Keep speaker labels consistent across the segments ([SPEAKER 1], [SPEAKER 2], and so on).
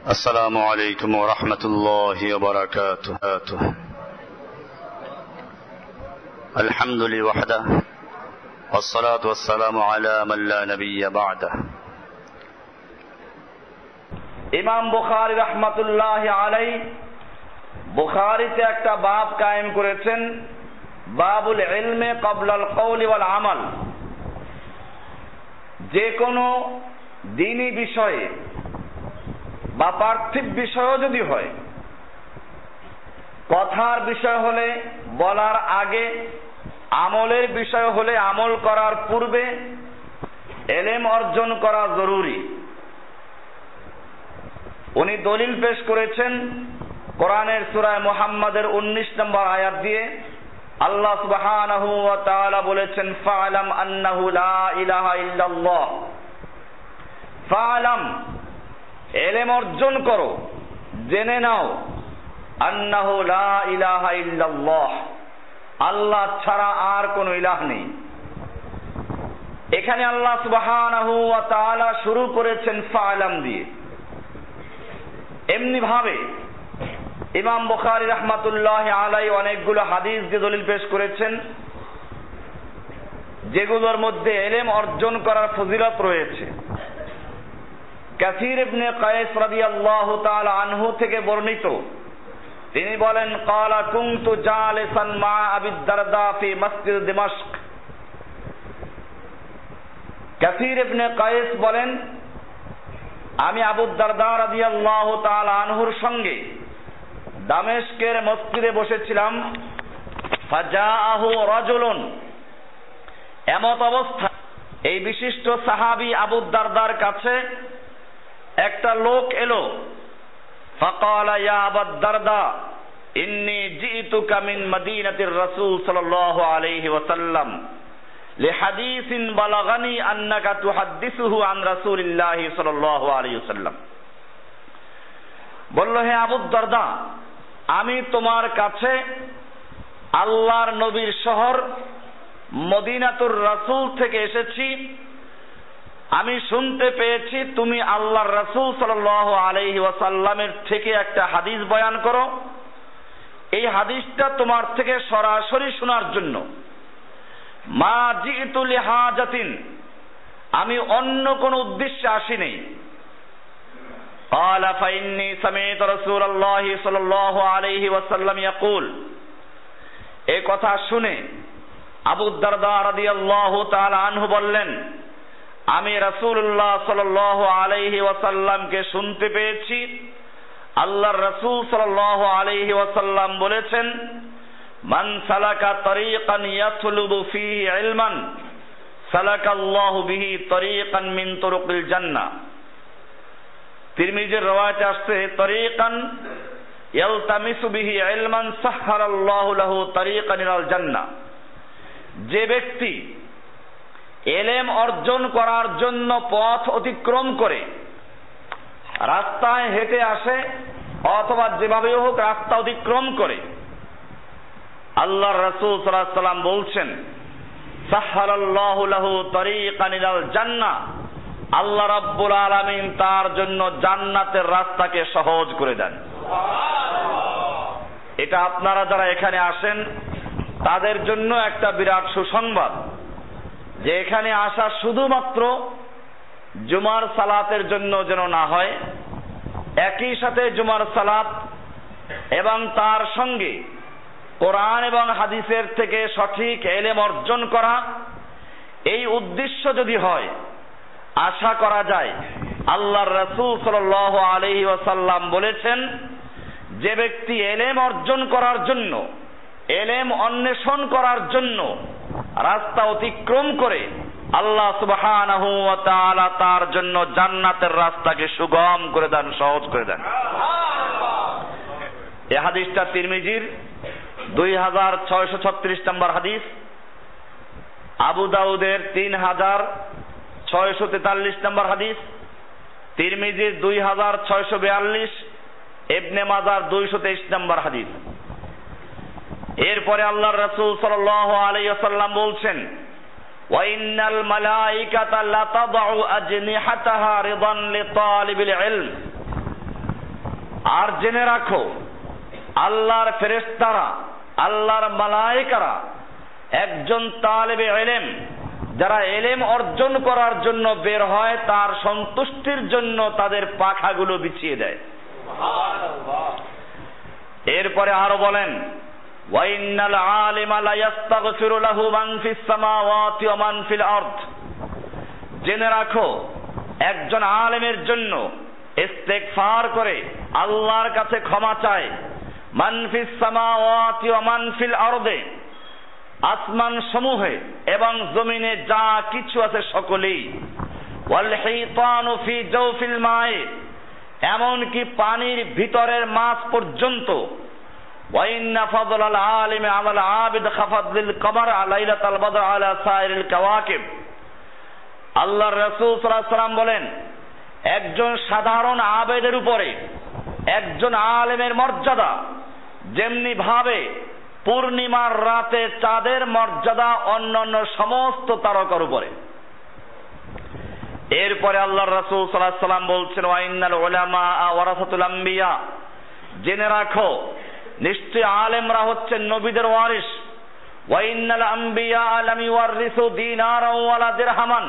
[SPEAKER 1] السلام عليكم ورحمة الله وبركاته. الحمد لله وحده والصلاة والسلام على من لا نبي بعده.
[SPEAKER 2] ইমাম বুখারী রাহমাতুল্লাহ আলাইহি বুখারীতে একটা বাব কায়েম করেছেন, বাবুল ইলমে ক্বাবলাল কওলি ওয়াল আমাল। যে কোনো দ্বীনি বিষয়ে বা পার্থিব বিষয়ও যদি হয়, কথার বিষয় হলে বলার আগে, আমলের বিষয় হলে আমল করার পূর্বে ইলম অর্জন করা জরুরি। উনি দলিল পেশ করেছেন কোরআনের সূরা মুহাম্মাদের 19 নম্বর আয়াত দিয়ে। আল্লাহ সুবহানাহু ওয়া তাআলা বলেছেন, ফা'লাম আন্নাহু লা ইলাহা ইল্লাল্লাহ। ফা'লাম, ইলম অর্জন করো, জেনে নাও, আন্নাহু লা ইলাহা ইল্লাল্লাহ, আল্লাহ ছাড়া আর কোনো ইলাহ নেই। এখানে আল্লাহ সুবহানাহু ওয়া তাআলা শুরু করেছেন ফা'লাম দিয়ে। এমনি ভাবে ইমাম বুখারী রাহমাতুল্লাহ আলাইহি অনেকগুলো হাদিস দিয়ে দলিল পেশ করেছেন, যেগুলোর মধ্যে ইলম অর্জন করার ফজিলত রয়েছে। কাসীর ইবনে কায়েস রাদিয়াল্লাহু তাআলা আনহু থেকে বর্ণিত, তিনি বলেন, ক্বালা কুনতু জালিসান মা আবি দারদা ফি মসজিদ দিমাশক। কাসীর ইবনে কায়েস বলেন, আমি আবু দারদা রাদিয়াল্লাহু তাআলা আনহুর সঙ্গে দামেস্কের মসজিদে বসেছিলাম। ফাজাআহু রাজুলুন, এমত অবস্থা এই বিশিষ্ট সাহাবী আবু দারদার কাছে একটা লোক এলো। ফাকালা ইয়া আবু দারদা ইন্নী জিইতুকা মিন মদিনাতির রাসূল সাল্লাল্লাহু আলাইহি ওয়াসাল্লাম লিহাদিসিন বালাগানি আন্নাকা তুহাদ্দিসুহু আন রাসূলিল্লাহি সাল্লাল্লাহু আলাইহি ওয়াসাল্লাম। বলল, হে আবু দারদা, আমি তোমার কাছে আল্লাহর নবীর শহর মদিনাতুর রাসূল থেকে এসেছি। আমি শুনতে পেয়েছি তুমি আল্লাহর রাসূল সাল্লাল্লাহু আলাইহি ওয়াসাল্লামের থেকে একটা হাদিস বয়ান করো। এই হাদিসটা তোমার থেকে সরাসরি শোনার জন্য। মা জিতু লিহাজাতিন, আমি অন্য কোন উদ্দেশ্যে আসিনি। ক্বালা ফাইন্নী সামি'তু রাসূলুল্লাহি সাল্লাল্লাহু আলাইহি ওয়াসাল্লাম ইয়াকুল। এই কথা শুনে আবু দারদা রাদিয়াল্লাহু তাআলা আনহু বললেন, আমি রাসূলুল্লাহ সাল্লাল্লাহু আলাইহি ওয়াসাল্লামকে শুনতে পেয়েছি, আল্লাহর রাসূল সাল্লাল্লাহু আলাইহি ওয়াসাল্লাম বলেছেন, মান সালাকা তরিকান ইয়াতলুবু ফীহি ইলমান সালাকাল্লাহু বিহি তরিকান মিন তুরুকিল জান্নাহ। তিরমিজির রওয়ায়াতে আসছে, তরিকান ইয়ালতামিসু বিহি ইলমান সাহহারাল্লাহু লাহু তরিকান ইলাল জান্নাহ। যে ব্যক্তি ইলম অর্জন করার জন্য পথ অতিক্রম করে রাস্তায় হেঁটে আসে, অথবা যেভাবে হোক রাস্তা অতিক্রম করে, আল্লাহর রাসূল সাল্লাল্লাহু আলাইহি ওয়াসাল্লাম বলছেন, সাহহারাল্লাহু লাহু তরিকান ইলাল জান্নাহ, আল্লাহ রাব্বুল আলামিন তার জন্য জান্নাতের রাস্তাকে সহজ করে দেন। এটা আপনারা যারা এখানে আসেন তাদের জন্য একটা বিরাট সুসংবাদ, যে এখানে আসা শুধুমাত্র জুমার সালাতের জন্য যেন না হয়, একই সাথে জুমার সালাত এবং তার সঙ্গে কোরআন এবং হাদিসের থেকে সঠিক ইলম অর্জন করা, এই উদ্দেশ্য যদি হয়, আশা করা যায় আল্লাহর রাসূল সাল্লাল্লাহু আলাইহি ওয়াসাল্লাম বলেছেন, যে ব্যক্তি ইলম অর্জন করার জন্য, ইলম অন্বেষণ করার জন্য রাস্তা অতিক্রম করে, আল্লাহ সুবহানাহু ওয়া তাআলা তার জন্য জান্নাতের রাস্তাকে সুগম করে দেন, সহজ করে দেন। এই হাদিসটা তিরমিজির 2636 নম্বর হাদিস, আবু দাউদের 3643 নম্বর হাদিস, তিরমিজির 2642, ইবনে মাজার 223 নম্বর হাদিস। এরপরে আল্লাহর রাসূল সাল্লাল্লাহু আলাইহি ওয়াসাল্লাম বলছেন, ওয়া ইন্নাল মালাইকাতা লাতাদউ আজনিহাতাহা রিদান লিতালিবিল ইলম। আর জেনে রাখো, আল্লাহর ফেরেশতারা, আল্লাহর মালায়েকারা একজন তালেবে ইলম, যারা ইলম অর্জন করার জন্য বের হয়, তার সন্তুষ্টির জন্য তাদের পাখাগুলো বিছিয়ে দেয়। এরপরে আরো বলেন, ওয়া ইন্নাল আলিমা লা ইস্তাগফিরু লাহু মান ফিস সামাওয়াতি ওয়া মান ফিল আরদ। জেনে রাখো, একজন আলেমের জন্য ইস্তেগফার করে আল্লাহর কাছে ক্ষমা চায়, মান ফিস সামাওয়াতি ওয়া মান ফিল আরদে, আসমান সমূহে এবং জমিনে যা কিছু আছে সকলেই, ওয়াল হিতানু ফি জাওফিল মায়ে, এমনকি পানির ভিতরের মাছ পর্যন্ত, ওয়া ইন্না ফাদলাল আলিমি আলাল আবিদ খাফাদলিল কমর লাইলাতাল বদর আলা সাইরিল কাওয়াকিব। আল্লাহর রাসূল সাল্লাল্লাহু আলাইহি ওয়াসাল্লাম বলেন, একজন সাধারণ আবেদের উপরে একজন আলেমের মর্যাদা যেমনি ভাবে পূর্ণিমার রাতে চাঁদের মর্যাদা অন্যান্য সমস্ত তারকার উপরে। এরপরে আল্লাহর রাসূল সাল্লাল্লাহু আলাইহি ওয়াসাল্লাম বলছেন, ওয়া ইন্নাল উলামা ওয়ারাসাতুল আম্বিয়া। জেনে রাখো, নিশ্চয় আলেমরা হচ্ছেন নবীদের ওয়ারিস। ওয়া ইন্নাল আম্বিয়া লাম ইউয়ারিসু দিনারান ওয়ালা দিরহামান।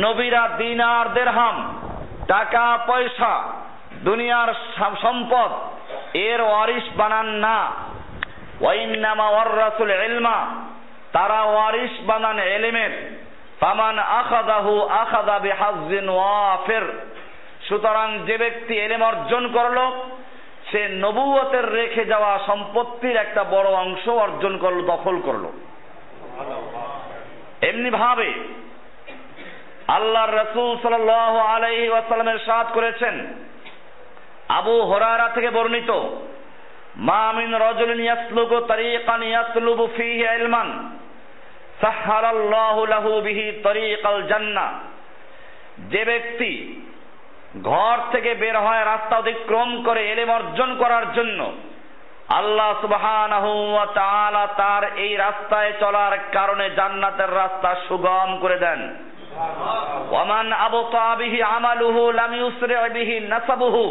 [SPEAKER 2] নবীরা দিনার দিরহাম, টাকা পয়সা, দুনিয়ার সম্পদ এর ওয়ারিস বানান না। ওয়া ইন্নামা ওয়ারাসুল ইলমা, তারা ওয়ারিস বানান ইলমের। ফামান আখাযাহু আখাযা বিহাজ্জিন ওয়াফির। সুতরাং যে ব্যক্তি ইলম অর্জন করলো, সে নবুয়তের রেখে যাওয়া সম্পত্তির একটা বড় অংশ অর্জন করলো, দখল করলো। এমনি ভাবে আল্লাহর রাসূল সাল্লাল্লাহু আলাইহি ওয়াসাল্লাম ইরশাদ করেছেন, আবু হুরায়রা থেকে বর্ণিত, মা মিন রাজুলিন ইয়াসলুকু তারিকান ইয়াতলুবু ফীহি ইলমান সাহহারাল্লাহু লাহু বিহি তারিকাল জান্নাহ। যে ব্যক্তি ঘর থেকে বের হয় রাস্তা অতিক্রম করে ইলম অর্জন করার জন্য, আল্লাহ সুবহানাহু ওয়া তাআলা তার এই রাস্তায় চলার কারণে জান্নাতের রাস্তা সুগম করে দেন। ওয়া মান আবতা বিহি আমালুহু লাম ইউসরি বিহি নাসাবুহু।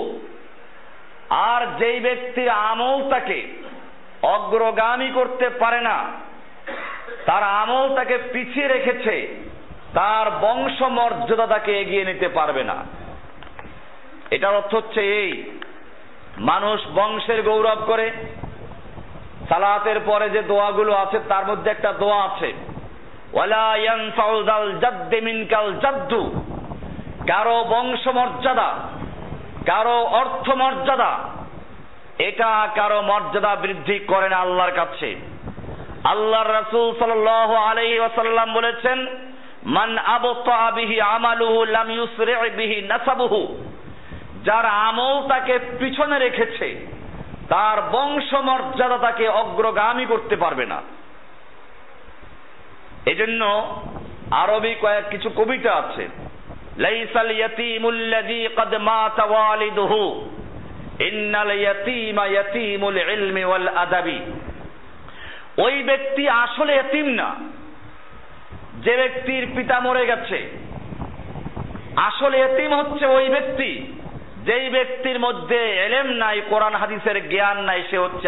[SPEAKER 2] আর যেই ব্যক্তির আমল তাকে অগ্রগামী করতে পারে না, তার আমল তাকে পিছিয়ে রেখেছে, তার বংশ মর্যাদা তাকে এগিয়ে নিতে পারবে না। এটার অর্থ হচ্ছে এই, মানুষ বংশের গৌরব করে। সালাতের পরে যে দোয়াগুলো আছে তার মধ্যে একটা দোয়া আছে, ওয়ালা ইয়ানফাউ যাল জাদ্দি মিনকাল জাদ্দু। কারো বংশ মর্যাদা, কারো অর্থ মর্যাদা, এটা কারো মর্যাদা বৃদ্ধি করে না আল্লাহর কাছে। আল্লাহর রাসূল সাল্লাল্লাহু আলাইহি ওয়াসাল্লাম বলেছেন, মান আবতা বিহি আমালুহু লাম ইউসরি বিহি নাসাবুহু। যার আমল তাকে পিছনে রেখেছে, তার বংশ মর্যাদা তাকে অগ্রগামী করতে পারবে না। এজন্য আরবি কিছু কবিতা আছে, লাইসাল ইয়াতীমুল্লাযী ক্বাদ মাতা ওয়ালিদুহু ইন্নাল ইয়াতীমা ইয়াতীমুল ইলমি ওয়াল আদাবি। ওই ব্যক্তি আসলে এতিম না যে ব্যক্তির পিতা মরে গেছে। আসলে এতিম হচ্ছে ওই ব্যক্তি যেই ব্যক্তির মধ্যে ইলম নাই, কোরআন হাদিসের জ্ঞান নাই, সে হচ্ছে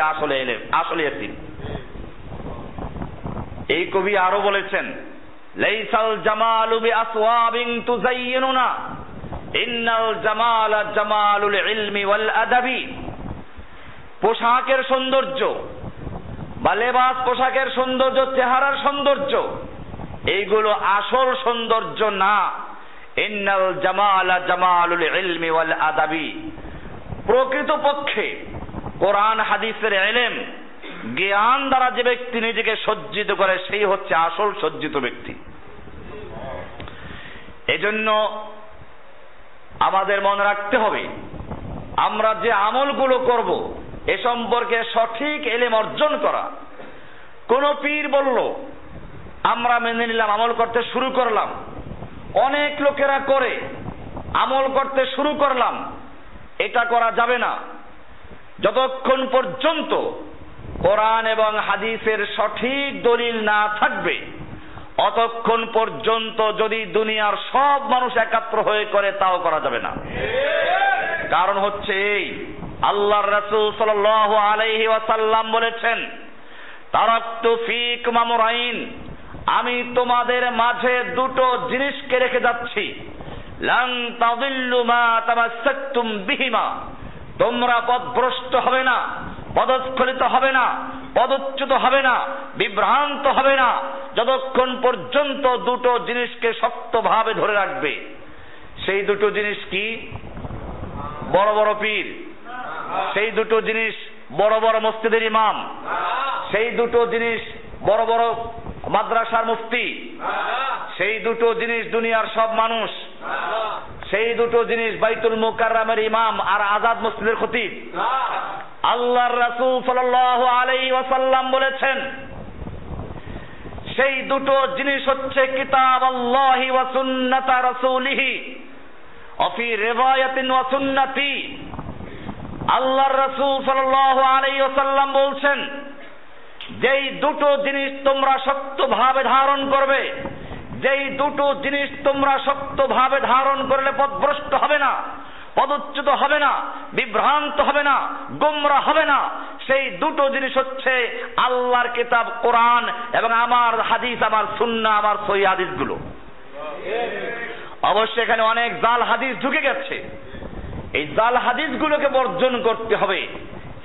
[SPEAKER 2] আসলে এতিম। এই কবি আরো বলেছেন, লাইসাল জামালু বিআসওয়াবিন তুযায়্যিনুনা ইন্নাল জামালা জামালুল ইলমি ওয়াল আদাবি। পোশাকের সৌন্দর্য বা লেবাস, পোশাকের সৌন্দর্য, চেহারার সৌন্দর্য, এইগুলো আসল সৌন্দর্য না। ইন্নাল জামালা জামালুল ইলমি ওয়াল আদাবি। প্রকৃতপক্ষে কোরআন হাদিসের ইলম, জ্ঞান দ্বারা যে ব্যক্তি নিজেকে সজ্জিত করে, সেই হচ্ছে আসল সজ্জিত ব্যক্তি। এজন্য আমাদের মনে রাখতে হবে, আমরা যে আমলগুলো করব এ সম্পর্কে সঠিক ইলম অর্জন করা। কোন পীর বলল, আমরা মেনে নিলাম, আমল করতে শুরু করলাম। অনেক লোকেরা করে, আমল করতে শুরু করলাম। এটা করা যাবে না যতক্ষণ পর্যন্ত কোরআন এবং হাদিসের সঠিক দলিল না থাকবে। অতক্ষণ পর্যন্ত যদি দুনিয়ার সব মানুষ একাত্র হয়ে করে, তাও করা যাবে না। কারণ হচ্ছে এই, আল্লাহর রাসূল সাল্লাল্লাহু আলাইহি ওয়াসাল্লাম বলেছেন, তারাকতু ফীকুম আমরাইন, আমি তোমাদের মাঝে দুটো জিনিসকে রেখে যাচ্ছি, লান তাযিল্লু মা তামাসসাকতুম বিহিমা, তোমরা পথভ্রষ্ট হবে না, পদস্খলিত হবে না, পদচ্যুত হবে না, বিভ্রান্ত হবে না, যতক্ষণ পর্যন্ত দুটো জিনিসকে শক্তভাবে ধরে রাখবে। সেই দুটো জিনিস কি? বড় বড় পীর, সেই দুটো জিনিস বড় বড় মসজিদের ইমাম, সেই দুটো জিনিস বড় বড় মাদ্রাসার মুফতি, সেই দুটো জিনিস দুনিয়ার সব মানুষ, সেই দুটো জিনিস বাইতুল মুকাররমের ইমাম আর আজাদ মসজিদের খতিব। আল্লাহর রাসূল সাল্লাল্লাহু আলাইহি ওয়াসাল্লাম বলেছেন, সেই দুটো জিনিস হচ্ছে কিতাব আল্লাহি ওয়া সুন্নাত রাসূলিহি ওয়া ফি রিওয়ায়াতিন ওয়া সুন্নতি। আল্লাহর রাসূল সাল্লাল্লাহু আলাইহি ওয়াসাল্লাম বলছেন, যেই দুটো জিনিস তোমরা শক্তভাবে ধারণ করবে, যেই দুটো জিনিস তোমরা শক্তভাবে ধারণ করলে পথভ্রষ্ট হবে না, পদচ্যুত হবে না, বিভ্রান্ত হবে না, গোমরাহ হবে না, সেই দুটো জিনিস হচ্ছে আল্লাহর কিতাব কোরআন এবং আমার হাদিস, আমার সুন্নাহ, আমার সহিহ হাদিসগুলো। অবশ্যই এখানে অনেক জাল হাদিস ঢুকে গেছে, এই জাল হাদিসগুলোকে বর্জন করতে হবে।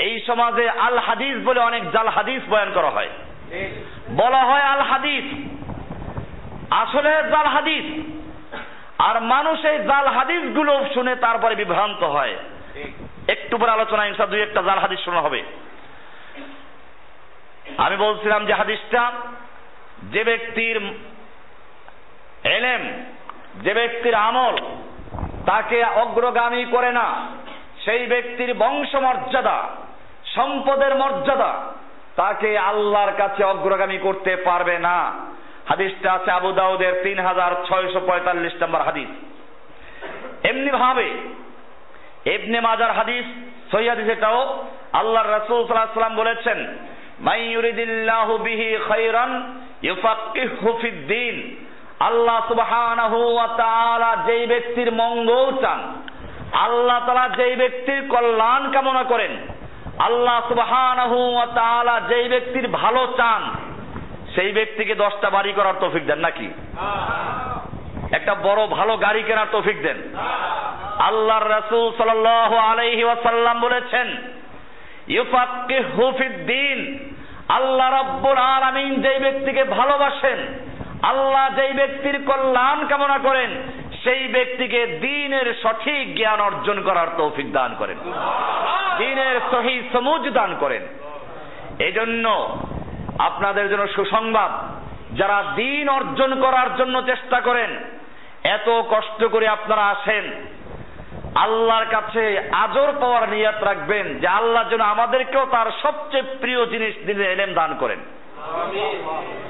[SPEAKER 2] এই সমাজে আল হাদিস বলে অনেক জাল হাদিস বয়ান করা হয়, বলা হয় আল হাদিস, আসলে জাল হাদিস, আর মানুষ এই জাল হাদিসগুলো শুনে তারপরে বিভ্রান্ত হয়। একটু পরে আলোচনা ইনশাআল্লাহ দুই একটা জাল হাদিস শোনা হবে। আমি বলছিলাম যে হাদিসটা, যে ব্যক্তির ইলম, যে ব্যক্তির আমল তাকে অগ্রগামী করে না, সেই ব্যক্তির বংশ মর্যাদা, সম্পদের মর্যাদা তাকে আল্লাহর কাছে অগ্রগামী করতে পারবে না। হাদিসটা আছে আবু দাউদের 3645 নম্বর হাদিস। এমনি ভাবে ইবনে মাজার হাদিস, সহিহ হাদিস, এটাও আল্লাহর রাসূল সাল্লাল্লাহু আলাইহি ওয়াসাল্লাম বলেছেন, মান ইউরিদিল্লাহু বিহি খায়রান ইউফাক্কিহু ফিদ্দীন। আল্লাহ সুবহানাহু ওয়া তাআলা যেই ব্যক্তির মঙ্গল চান, আল্লাহ তাআলা যেই ব্যক্তির কল্যাণ কামনা করেন, আল্লাহ সুবহানাহু ওয়া তাআলা যেই ব্যক্তির ভালো চান, সেই ব্যক্তিকে 10টা বাড়ি করার তৌফিক দেন নাকি? একটা বড় ভালো গাড়ি কেনার তৌফিক দেন। আল্লাহর রাসূল সাল্লাল্লাহু আলাইহি ওয়াসাল্লাম বলেছেন, ইউফাক্কিহু ফিদ্দীন। আল্লাহ রাব্বুল আলামিন যেই ব্যক্তিকে ভালোবাসেন, আল্লাহ যেই ব্যক্তির কল্যাণ কামনা করেন, সেই ব্যক্তিকে দ্বীনের সঠিক জ্ঞান অর্জন করার তৌফিক দান করেন, দ্বীনের সহিহ সমুজ দান করেন। এজন্য আপনাদের জন্য সুসংবাদ, যারা দ্বীন অর্জন করার জন্য চেষ্টা করেন, এত কষ্ট করে আপনারা আসেন, আল্লাহর কাছে আজর পাওয়ার নিয়ত রাখবেন যে আল্লাহ যেন আমাদেরকেও তার সবচেয়ে প্রিয় জিনিস দিনে ইলম দান করেন।